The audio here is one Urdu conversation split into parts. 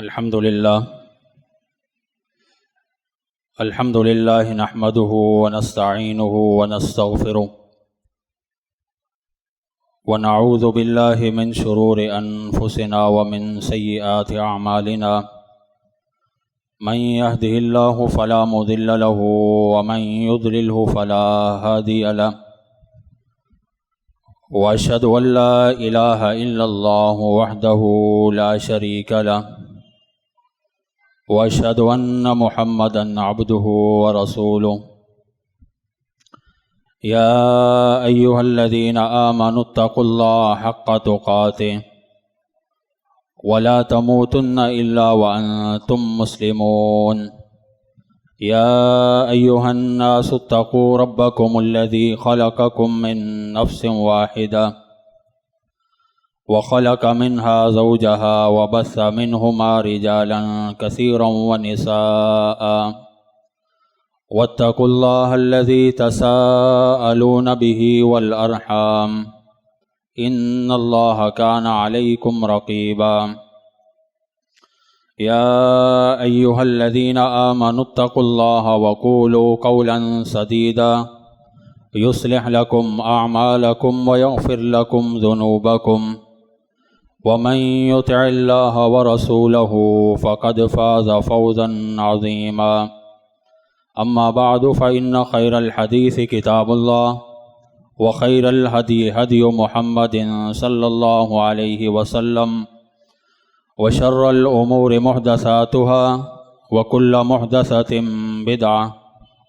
الحمد لله نحمده ونستعينه ونستغفره ونعوذ بالله من شرور أنفسنا ومن سيئات أعمالنا من يهده الله فلا مضل له ومن يضلله فلا هادي له وأشهد أن لا إله إلا الله وحده لا شريك له وأشهد أن محمدًا عبده ورسوله يا أيها الذين آمنوا اتقوا الله حق تقاته ولا تموتن إلا وأنتم مسلمون يا أيها الناس اتقوا ربكم الذي خلقكم من نفس واحدة وخلق منها زوجها وبث منهما رجالا كثيرا ونساء واتقوا الله الذي تساءلون به والأرحام إن الله كان عليكم رقيبا يا أيها الذين آمنوا اتقوا الله وقولوا قولا سديدا يصلح لكم أعمالكم ويغفر لكم ذنوبكم ومن يطع الله ورسوله فقد فاز فوزا عظيما أما بعد فإن خير الحديث كتاب الله وخير الهدي هدي محمد صلى الله عليه وسلم وشر الأمور محدثاتها وكل محدثة بدعة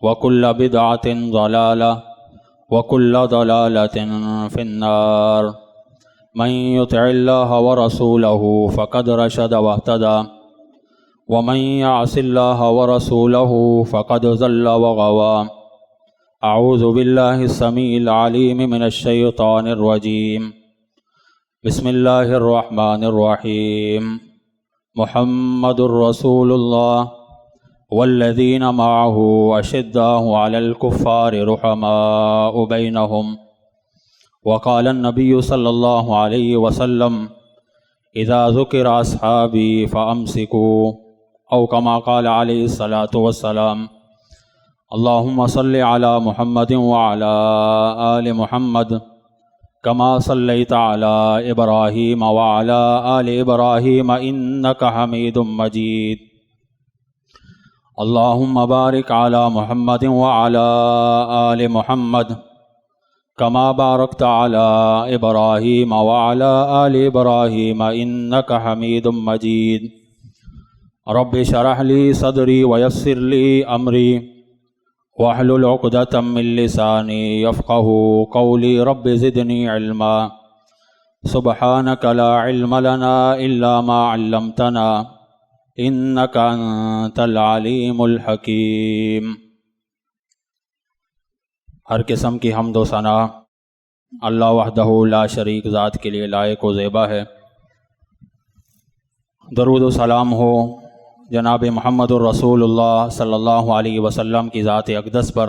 وكل بدعة ضلالة وكل ضلالة في النار من يطع الله ورسوله فقد رشد واهتدى ومن يعص الله ورسوله فقد ضل وغوى أعوذ بالله السميع العليم من الشيطان الرجيم بسم الله الرحمن الرحيم محمد رسول الله والذين معه أشداء على الكفار رحماء بينهم وقال النبي صلى الله عليه وسلم إذا ذكر أصحابي فأمسكوا أو كما قال عليه الصلاة والسلام اللهم صل على محمد وعلى آل محمد كما صليت على إبراهيم وعلى آل إبراهيم إنك حميد مجيد اللهم بارك على محمد وعلى آل محمد كما باركت على إبراهيم وعلى آل إبراهيم إنك حميد مجيد رب اشرح لي صدري ويسر لي أمري واحلل عقدة من لساني يفقهوا قولي رب زدني علما سبحانك لا علم لنا إلا ما علمتنا إنك أنت العليم الحكيم۔ ہر قسم کی حمد و ثنا اللہ وحدہ لا شریک ذات کے لیے لائق و زیبا ہے۔ درود و سلام ہو جناب محمد الرسول اللہ صلی اللہ علیہ وسلم کی ذات اقدس پر،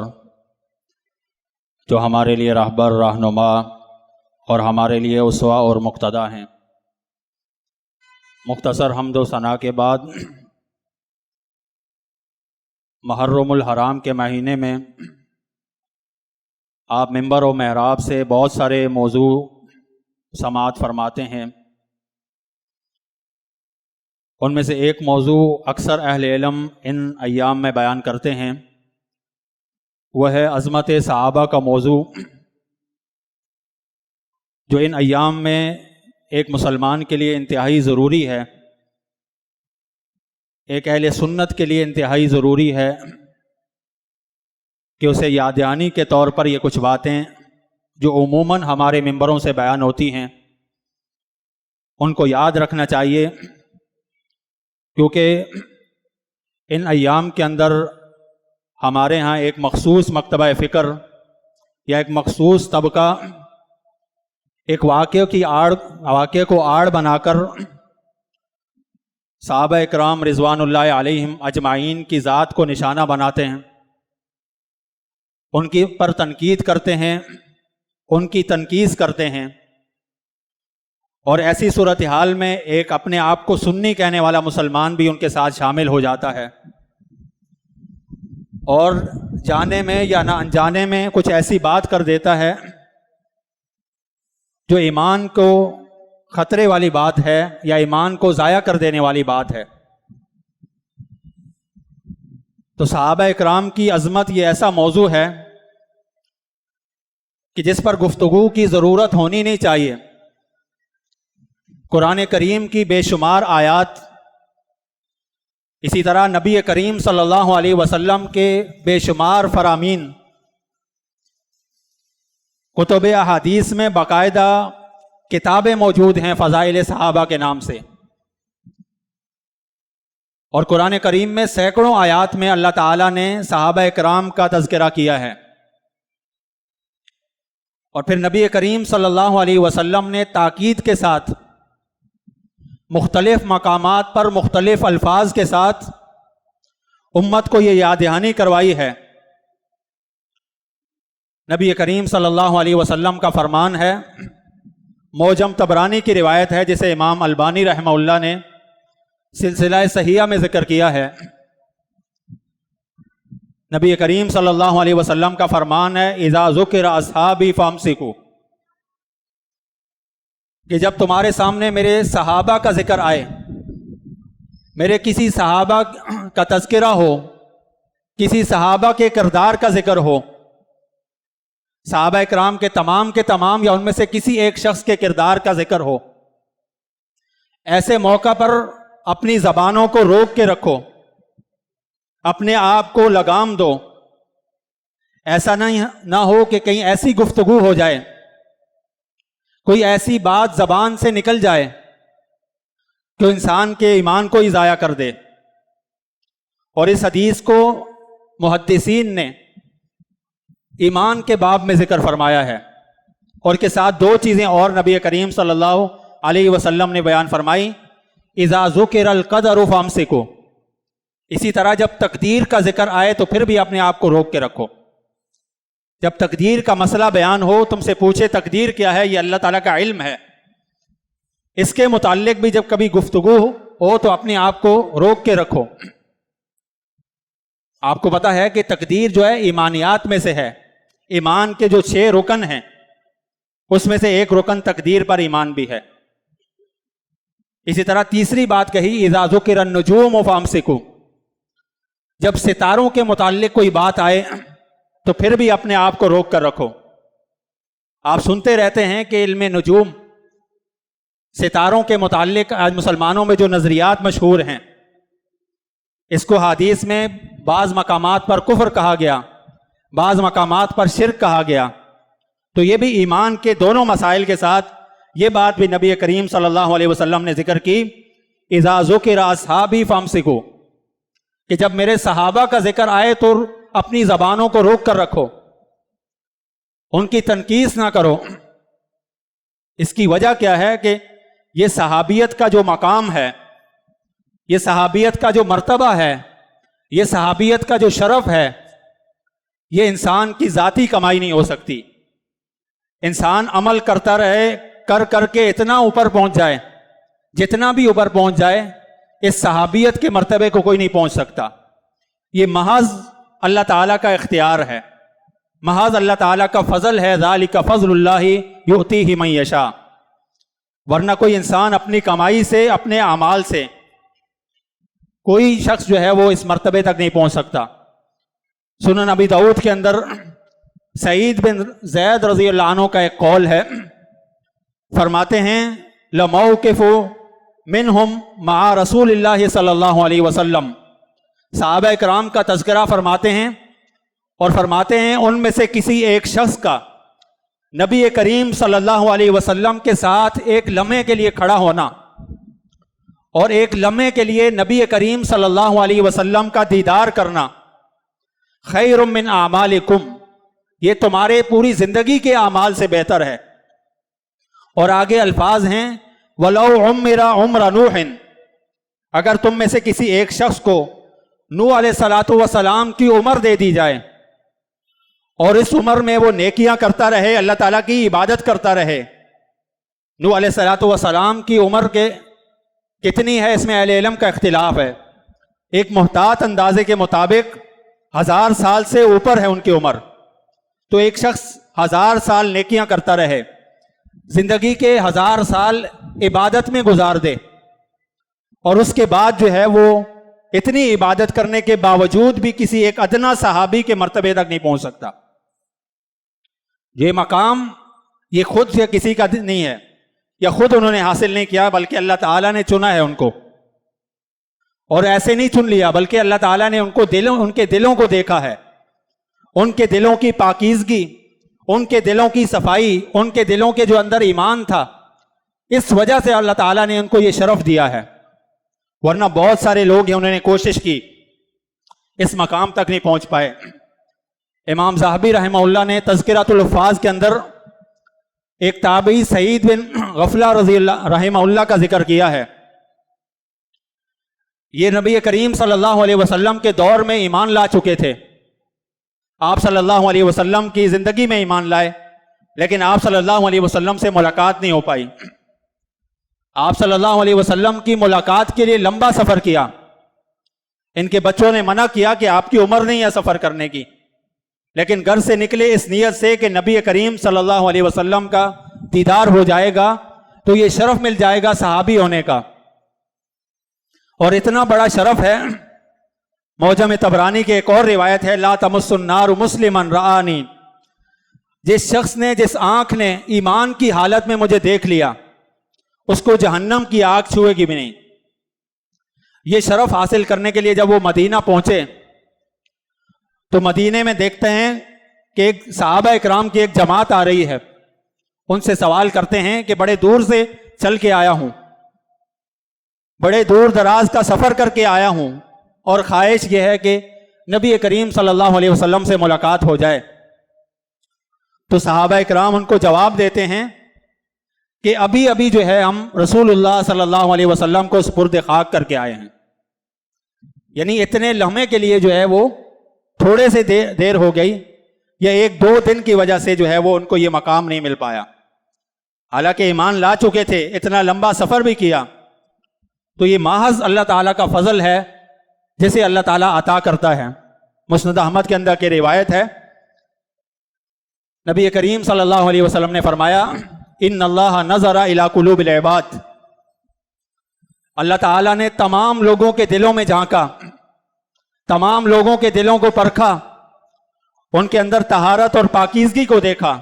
جو ہمارے لیے راہبر، رہنما اور ہمارے لیے اسوہ اور مقتدیٰ ہیں۔ مختصر حمد و ثنا کے بعد محرم الحرام کے مہینے میں آپ ممبر و محراب سے بہت سارے موضوع سماعت فرماتے ہیں۔ ان میں سے ایک موضوع اکثر اہل علم ان ایام میں بیان کرتے ہیں، وہ ہے عظمت صحابہ کا موضوع، جو ان ایام میں ایک مسلمان کے لیے انتہائی ضروری ہے، ایک اہل سنت کے لیے انتہائی ضروری ہے کہ اسے یاد دہانی کے طور پر یہ کچھ باتیں جو عموماً ہمارے ممبروں سے بیان ہوتی ہیں ان کو یاد رکھنا چاہیے، کیونکہ ان ایام کے اندر ہمارے ہاں ایک مخصوص مکتبہ فکر یا ایک مخصوص طبقہ ایک واقعے کو آڑ بنا کر صحابہ اکرام رضوان اللہ علیہم اجمعین کی ذات کو نشانہ بناتے ہیں، ان کی پر تنقید کرتے ہیں، ان کی تنقیص کرتے ہیں، اور ایسی صورتحال میں ایک اپنے آپ کو سنی کہنے والا مسلمان بھی ان کے ساتھ شامل ہو جاتا ہے، اور جانے میں یا نہ انجانے میں کچھ ایسی بات کر دیتا ہے جو ایمان کو خطرے والی بات ہے یا ایمان کو ضائع کر دینے والی بات ہے۔ تو صحابہ اکرام کی عظمت یہ ایسا موضوع ہے کہ جس پر گفتگو کی ضرورت ہونی نہیں چاہیے۔ قرآن کریم کی بے شمار آیات، اسی طرح نبی کریم صلی اللہ علیہ وسلم کے بے شمار فرامین، کتب احادیث میں باقاعدہ کتابیں موجود ہیں فضائل صحابہ کے نام سے، اور قرآن کریم میں سینکڑوں آیات میں اللہ تعالیٰ نے صحابہ اکرام کا تذکرہ کیا ہے، اور پھر نبی کریم صلی اللہ علیہ وسلم نے تاکید کے ساتھ مختلف مقامات پر مختلف الفاظ کے ساتھ امت کو یہ یاد دہانی کروائی ہے۔ نبی کریم صلی اللہ علیہ وسلم کا فرمان ہے، معجم طبرانی کی روایت ہے جسے امام البانی رحمہ اللہ نے سلسلہ صحیحہ میں ذکر کیا ہے۔ نبی کریم صلی اللہ علیہ وسلم کا فرمان ہے، اذا ذکر اصحابی فامسکوا، کہ جب تمہارے سامنے میرے صحابہ کا ذکر آئے، میرے کسی صحابہ کا تذکرہ ہو، کسی صحابہ کے کردار کا ذکر ہو، صحابہ اکرام کے تمام یا ان میں سے کسی ایک شخص کے کردار کا ذکر ہو، ایسے موقع پر اپنی زبانوں کو روک کے رکھو، اپنے آپ کو لگام دو۔ ایسا نہ ہو کہ کہیں ایسی گفتگو ہو جائے، کوئی ایسی بات زبان سے نکل جائے کہ انسان کے ایمان کو ہی ضائع کر دے۔ اور اس حدیث کو محدثین نے ایمان کے باب میں ذکر فرمایا ہے، اور کے ساتھ دو چیزیں اور نبی کریم صلی اللہ علیہ وسلم نے بیان فرمائی، اذا ذکر القدر فامسکوا، اسی طرح جب تقدیر کا ذکر آئے تو پھر بھی اپنے آپ کو روک کے رکھو۔ جب تقدیر کا مسئلہ بیان ہو، تم سے پوچھے تقدیر کیا ہے، یہ اللہ تعالیٰ کا علم ہے، اس کے متعلق بھی جب کبھی گفتگو ہو تو اپنے آپ کو روک کے رکھو۔ آپ کو پتا ہے کہ تقدیر جو ہے ایمانیات میں سے ہے، ایمان کے جو 6 رکن ہیں اس میں سے ایک رکن تقدیر پر ایمان بھی ہے۔ اسی طرح تیسری بات کہی، اذا ذکر النجوم فامسکوا، جب ستاروں کے متعلق کوئی بات آئے تو پھر بھی اپنے آپ کو روک کر رکھو۔ آپ سنتے رہتے ہیں کہ علم نجوم، ستاروں کے متعلق آج مسلمانوں میں جو نظریات مشہور ہیں، اس کو حدیث میں بعض مقامات پر کفر کہا گیا، بعض مقامات پر شرک کہا گیا، تو یہ بھی ایمان کے دونوں مسائل کے ساتھ یہ بات بھی نبی کریم صلی اللہ علیہ وسلم نے ذکر کی، اذا ذکر اصحابی فامسکوا، کہ جب میرے صحابہ کا ذکر آئے تو اپنی زبانوں کو روک کر رکھو، ان کی تنقیص نہ کرو۔ اس کی وجہ کیا ہے کہ یہ صحابیت کا جو مقام ہے، یہ صحابیت کا جو مرتبہ ہے، یہ صحابیت کا جو شرف ہے، یہ انسان کی ذاتی کمائی نہیں ہو سکتی۔ انسان عمل کرتا رہے، کر کے اتنا اوپر پہنچ جائے، جتنا بھی اوپر پہنچ جائے، اس صحابیت کے مرتبے کو کوئی نہیں پہنچ سکتا۔ یہ محض اللہ تعالیٰ کا اختیار ہے، محض اللہ تعالیٰ کا فضل ہے، ذالک فضل اللہ یؤتیہ من یشاء، ورنہ کوئی انسان اپنی کمائی سے، اپنے اعمال سے کوئی شخص جو ہے وہ اس مرتبے تک نہیں پہنچ سکتا۔ سنن ابی داؤد کے اندر سعید بن زید رضی اللہ عنہ کا ایک قول ہے، فرماتے ہیں لموقف منہم مع رسول اللہ صلی اللہ علیہ وسلم، صحابہ اکرام کا تذکرہ فرماتے ہیں، اور فرماتے ہیں ان میں سے کسی ایک شخص کا نبی کریم صلی اللہ علیہ وسلم کے ساتھ ایک لمحے کے لیے کھڑا ہونا اور ایک لمحے کے لیے نبی کریم صلی اللہ علیہ وسلم کا دیدار کرنا خیر من اعمالکم، یہ تمہارے پوری زندگی کے اعمال سے بہتر ہے۔ اور آگے الفاظ ہیں وَلَوْ عُمِّرَ عُمْرَ نُوحٍ، اگر تم میں سے کسی ایک شخص کو نوح علیہ السلام کی عمر دے دی جائے اور اس عمر میں وہ نیکیاں کرتا رہے، اللہ تعالیٰ کی عبادت کرتا رہے، نوح علیہ الصلوۃ والسلام کی عمر کے کتنی ہے اس میں اہل علم کا اختلاف ہے. ایک محتاط اندازے کے مطابق 1000 سال سے اوپر ہے ان کی عمر. تو ایک شخص 1000 سال نیکیاں کرتا رہے, زندگی کے 1000 سال عبادت میں گزار دے, اور اس کے بعد جو ہے وہ اتنی عبادت کرنے کے باوجود بھی کسی ایک ادنا صحابی کے مرتبے تک نہیں پہنچ سکتا. یہ مقام یہ خود سے کسی کا نہیں ہے, یا خود انہوں نے حاصل نہیں کیا, بلکہ اللہ تعالیٰ نے چنا ہے ان کو. اور ایسے نہیں چن لیا, بلکہ اللہ تعالیٰ نے ان کے دلوں کو دیکھا ہے, ان کے دلوں کی پاکیزگی, ان کے دلوں کی صفائی, ان کے دلوں کے جو اندر ایمان تھا, اس وجہ سے اللہ تعالیٰ نے ان کو یہ شرف دیا ہے. ورنہ بہت سارے لوگ ہیں انہوں نے کوشش کی, اس مقام تک نہیں پہنچ پائے. امام ذہبی رحمہ اللہ نے تذکرۃ الحفاظ کے اندر ایک تابعی سعید بن غفلہ رضی اللہ رحمہ اللہ کا ذکر کیا ہے. یہ نبی کریم صلی اللہ علیہ وسلم کے دور میں ایمان لا چکے تھے. آپ صلی اللہ علیہ وسلم کی زندگی میں ایمان لائے, لیکن آپ صلی اللہ علیہ وسلم سے ملاقات نہیں ہو پائی. آپ صلی اللہ علیہ وسلم کی ملاقات کے لیے لمبا سفر کیا. ان کے بچوں نے منع کیا کہ آپ کی عمر نہیں ہے سفر کرنے کی, لیکن گھر سے نکلے اس نیت سے کہ نبی کریم صلی اللہ علیہ وسلم کا دیدار ہو جائے گا تو یہ شرف مل جائے گا صحابی ہونے کا. اور اتنا بڑا شرف ہے, معجم طبرانی کے ایک اور روایت ہے, لا تمس النار مسلما رآنی, جس شخص نے, جس آنکھ نے ایمان کی حالت میں مجھے دیکھ لیا, اس کو جہنم کی آگ چھوئے گی بھی نہیں. یہ شرف حاصل کرنے کے لیے جب وہ مدینہ پہنچے تو مدینے میں دیکھتے ہیں کہ ایک صحابہ اکرام کی ایک جماعت آ رہی ہے. ان سے سوال کرتے ہیں کہ بڑے دور سے چل کے آیا ہوں, بڑے دور دراز کا سفر کر کے آیا ہوں, اور خواہش یہ ہے کہ نبی کریم صلی اللہ علیہ وسلم سے ملاقات ہو جائے. تو صحابہ اکرام ان کو جواب دیتے ہیں کہ ابھی ابھی جو ہے ہم رسول اللہ صلی اللہ علیہ وسلم کو سپرد خاک کر کے آئے ہیں. یعنی اتنے لمحے کے لیے جو ہے وہ تھوڑے سے دیر ہو گئی, یا 1-2 دن کی وجہ سے جو ہے وہ ان کو یہ مقام نہیں مل پایا. حالانکہ ایمان لا چکے تھے, اتنا لمبا سفر بھی کیا. تو یہ محض اللہ تعالیٰ کا فضل ہے جسے اللہ تعالیٰ عطا کرتا ہے. مسند احمد کے اندر کی روایت ہے, نبی کریم صلی اللہ علیہ وسلم نے فرمایا, ان اللہ نظر الی قلوب العباد, اللہ تعالیٰ نے تمام لوگوں کے دلوں میں جھانکا, تمام لوگوں کے دلوں کو پرکھا, ان کے اندر طہارت اور پاکیزگی کو دیکھا.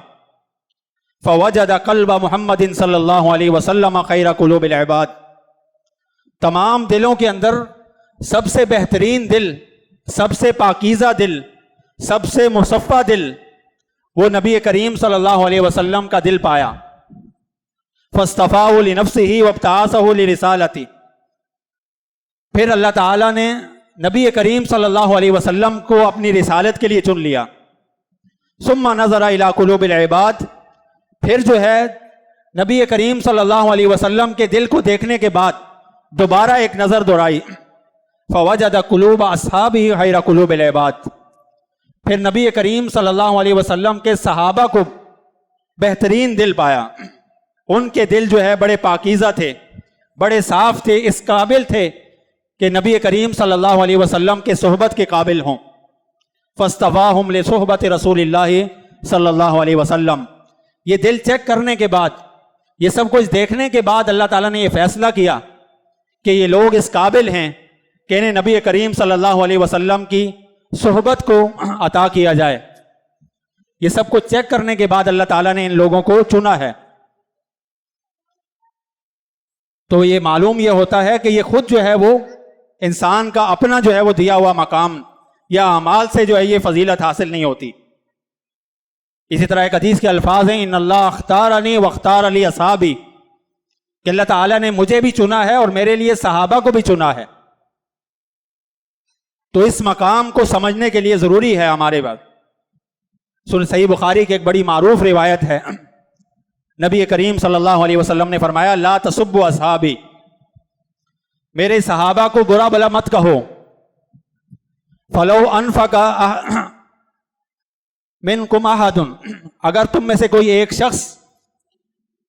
فوجد قلب محمد صلی اللہ علیہ وسلم خیر قلوب العباد, تمام دلوں کے اندر سب سے بہترین دل, سب سے پاکیزہ دل, سب سے مصفہ دل وہ نبی کریم صلی اللہ علیہ وسلم کا دل پایا. فاصطفاه لنفسه وابتعاثه لرسالته, پھر اللہ تعالیٰ نے نبی کریم صلی اللہ علیہ وسلم کو اپنی رسالت کے لیے چن لیا. ثم نظر الی قلوب العباد, پھر جو ہے نبی کریم صلی اللہ علیہ وسلم کے دل کو دیکھنے کے بعد دوبارہ ایک نظر دوڑائی. فوجد قلوب اصحابہ خیر قلوب العباد, پھر نبی کریم صلی اللہ علیہ وسلم کے صحابہ کو بہترین دل پایا. ان کے دل جو ہے بڑے پاکیزہ تھے, بڑے صاف تھے, اس قابل تھے کہ نبی کریم صلی اللہ علیہ وسلم کے صحبت کے قابل ہوں. فاصطفاہم لصحبت رسول اللہ صلی اللہ علیہ وسلم. یہ دل چیک کرنے کے بعد, یہ سب کچھ دیکھنے کے بعد اللہ تعالیٰ نے یہ فیصلہ کیا کہ یہ لوگ اس قابل ہیں کہ انہیں نبی کریم صلی اللہ علیہ وسلم کی صحبت کو عطا کیا جائے. یہ سب کچھ چیک کرنے کے بعد اللہ تعالیٰ نے ان لوگوں کو چنا ہے. تو یہ معلوم یہ ہوتا ہے کہ یہ خود جو ہے وہ انسان کا اپنا جو ہے وہ دیا ہوا مقام یا اعمال سے جو ہے یہ فضیلت حاصل نہیں ہوتی. اسی طرح ایک حدیث کے الفاظ ہیں, ان اللہ اختارنی واختار لی اصحابی, کہ اللہ تعالیٰ نے مجھے بھی چنا ہے اور میرے لیے صحابہ کو بھی چنا ہے. تو اس مقام کو سمجھنے کے لیے ضروری ہے ہمارے پاس. صحیح بخاری کی ایک بڑی معروف روایت ہے, نبی کریم صلی اللہ علیہ وسلم نے فرمایا, لا تسبوا اصحابی, میرے صحابہ کو برا بلا مت کہو. فلو انفق منکم احد, اگر تم میں سے کوئی ایک شخص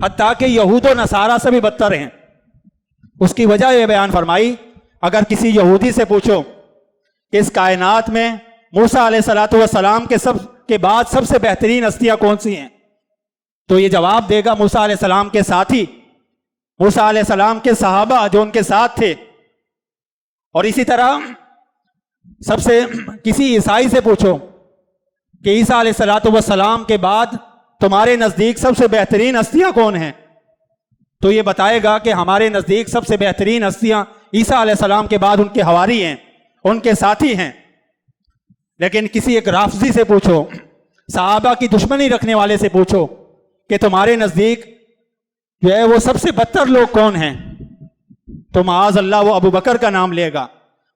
حتیٰ کہ یہود و نصارہ سے بھی بدتر ہیں۔ اس کی وجہ یہ بیان فرمائی، اگر کسی یہودی سے پوچھو کہ اس کائنات میں موسیٰ علیہ السلام کے بعد سب سے بہترین ہستیاں کون سی ہیں، تو یہ جواب دے گا موسیٰ علیہ السلام کے ساتھی، موسیٰ علیہ السلام کے صحابہ جو ان کے ساتھ تھے۔ اور اسی طرح سب سے کسی عیسائی سے پوچھو کہ عیسیٰ علیہ السلام کے بعد تمہارے نزدیک سب سے بہترین ہستیاں کون ہیں، تو یہ بتائے گا کہ ہمارے نزدیک سب سے بہترین ہستیاں عیسیٰ علیہ السلام کے بعد ان کے حواری ہیں، ان کے ساتھی ہیں۔ لیکن کسی ایک رافضی سے پوچھو، صحابہ کی دشمنی رکھنے والے سے پوچھو کہ تمہارے نزدیک جو ہے وہ سب سے بدتر لوگ کون ہیں، تو معاذ اللہ وہ ابو بکر کا نام لے گا،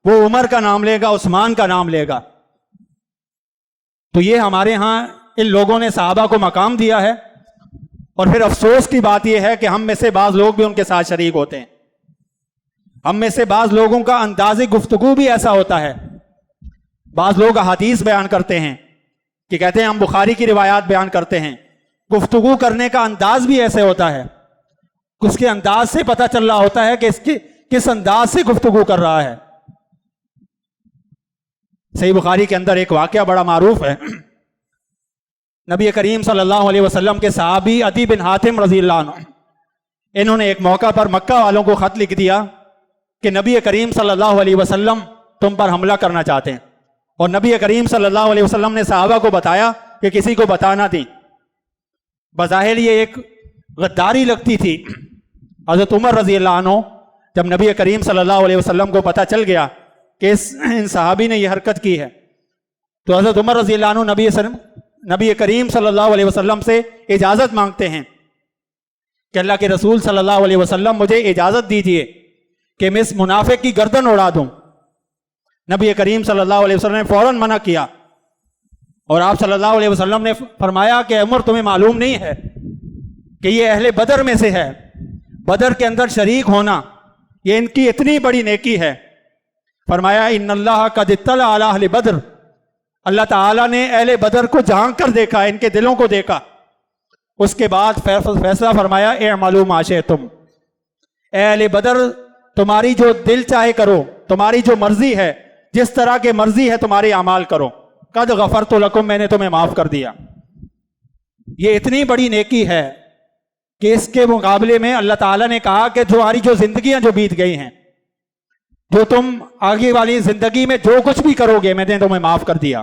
وہ عمر کا نام لے گا، عثمان کا نام لے گا۔ تو یہ ہمارے ہاں ان لوگوں نے صحابہ کو مقام دیا ہے، اور پھر افسوس کی بات یہ ہے کہ ہم میں سے بعض لوگ بھی ان کے ساتھ شریک ہوتے ہیں۔ ہم میں سے بعض لوگوں کا انداز گفتگو بھی ایسا ہوتا ہے، بعض لوگ احادیث بیان کرتے ہیں کہ کہتے ہیں ہم بخاری کی روایات بیان کرتے ہیں، گفتگو کرنے کا انداز بھی ایسے ہوتا ہے، اس کے انداز سے پتہ چل رہا ہوتا ہے کہ اس کی کس انداز سے گفتگو کر رہا ہے۔ صحیح بخاری کے اندر ایک واقعہ بڑا معروف ہے، نبی کریم صلی اللہ علیہ وسلم کے صحابی عدی بن حاتم رضی اللہ عنہ، انہوں نے ایک موقع پر مکہ والوں کو خط لکھ دیا کہ نبی کریم صلی اللہ علیہ وسلم تم پر حملہ کرنا چاہتے ہیں، اور نبی کریم صلی اللہ علیہ وسلم نے صحابہ کو بتایا کہ کسی کو بتا نہ دیں۔ بظاہر یہ ایک غداری لگتی تھی۔ حضرت عمر رضی اللہ عنہ جب نبی کریم صلی اللہ علیہ وسلم کو پتہ چل گیا کہ ان صحابی نے یہ حرکت کی ہے، تو حضرت عمر رضی اللہ عنہ نبی کریم صلی اللہ علیہ وسلم سے اجازت مانگتے ہیں کہ اللہ کے رسول صلی اللہ علیہ وسلم مجھے اجازت دیجیے کہ میں اس منافق کی گردن اڑا دوں۔ نبی کریم صلی اللہ علیہ وسلم نے فوراً منع کیا، اور آپ صلی اللہ علیہ وسلم نے فرمایا کہ عمر تمہیں معلوم نہیں ہے کہ یہ اہل بدر میں سے ہے، بدر کے اندر شریک ہونا یہ ان کی اتنی بڑی نیکی ہے۔ فرمایا ان اللہ قد اطلع علی اہل بدر، اللہ تعالیٰ نے اہل بدر کو جھانک کر دیکھا، ان کے دلوں کو دیکھا۔ اس کے بعد فیصلہ فرمایا اعملوا ما شئتم، اہل بدر تمہاری جو دل چاہے کرو، تمہاری جو مرضی ہے، جس طرح کے مرضی ہے تمہارے اعمال کرو، قد غفرت لکم، میں نے تمہیں معاف کر دیا۔ یہ اتنی بڑی نیکی ہے کہ اس کے مقابلے میں اللہ تعالیٰ نے کہا کہ تمہاری جو زندگیاں جو بیت گئی ہیں، جو تم آگے والی زندگی میں جو کچھ بھی کرو گے میں نے تمہیں معاف کر دیا۔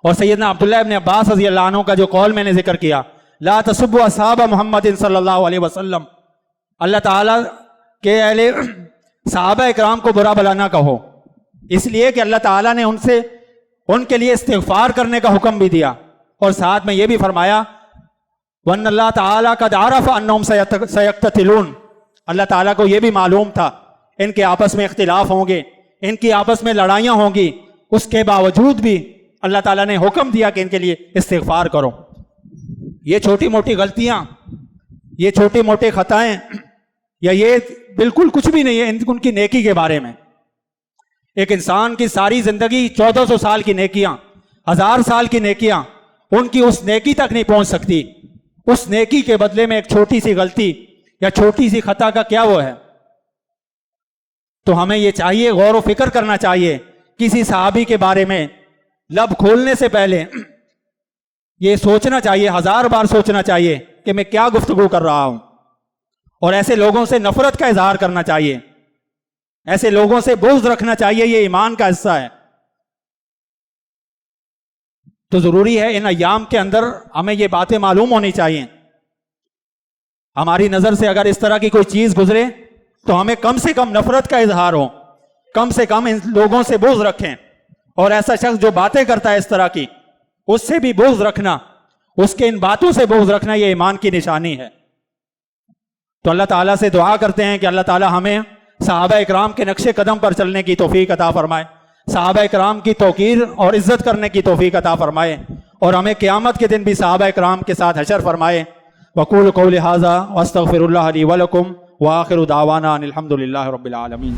اور سیدنا عبداللہ ابن عباس رضی اللہ عنہ کا جو قول میں نے ذکر کیا، لا تسبوا اصحاب محمد صلی اللہ علیہ وسلم، اللہ تعالیٰ کے اہل صحابہ اکرام کو برا بلا نہ کہو، اس لیے کہ اللہ تعالیٰ نے ان کے لیے استغفار کرنے کا حکم بھی دیا، اور ساتھ میں یہ بھی فرمایا وَأَنَّ اللَّهَ تَعَالَى قَدْ عَرَفَ أَنَّهُمْ سَيَقْتَتِلُونَ، اللہ تعالیٰ کو یہ بھی معلوم تھا ان کے آپس میں اختلاف ہوں گے، ان کی آپس میں لڑائیاں ہوں گی، اس کے باوجود بھی اللہ تعالیٰ نے حکم دیا کہ ان کے لیے استغفار کرو۔ یہ چھوٹی موٹی غلطیاں، یہ چھوٹے موٹے خطائیں، یا یہ بالکل کچھ بھی نہیں ہے ان کی نیکی کے بارے میں۔ ایک انسان کی ساری زندگی 1400 سال کی نیکیاں، 1000 سال کی نیکیاں، ان کی اس نیکی تک نہیں پہنچ سکتی، اس نیکی کے بدلے میں ایک چھوٹی سی غلطی یا چھوٹی سی خطا کا کیا وہ ہے۔ تو ہمیں یہ چاہیے، غور و فکر کرنا چاہیے کسی صحابی کے بارے میں لب کھولنے سے پہلے یہ سوچنا چاہیے، 1000 بار سوچنا چاہیے کہ میں کیا گفتگو کر رہا ہوں، اور ایسے لوگوں سے نفرت کا اظہار کرنا چاہیے، ایسے لوگوں سے بغض رکھنا چاہیے، یہ ایمان کا حصہ ہے۔ تو ضروری ہے ان ایام کے اندر ہمیں یہ باتیں معلوم ہونی چاہیے۔ ہماری نظر سے اگر اس طرح کی کوئی چیز گزرے تو ہمیں کم سے کم نفرت کا اظہار ہو، کم سے کم ان لوگوں سے بغض رکھیں، اور ایسا شخص جو باتیں کرتا ہے اس طرح کی، اس سے بھی بغض رکھنا، اس کے ان باتوں سے بغض رکھنا، یہ ایمان کی نشانی ہے۔ تو اللہ تعالیٰ سے دعا کرتے ہیں کہ اللہ تعالیٰ ہمیں صحابہ اکرام کے نقش قدم پر چلنے کی توفیق عطا فرمائے، صحابہ اکرام کی توقیر اور عزت کرنے کی توفیق عطا فرمائے، اور ہمیں قیامت کے دن بھی صحابہ اکرام کے ساتھ حشر فرمائے۔ وقول قولی ھذا واستغفر اللہ لی ولکم وآخر دعوانا ان الحمد للہ رب العالمین۔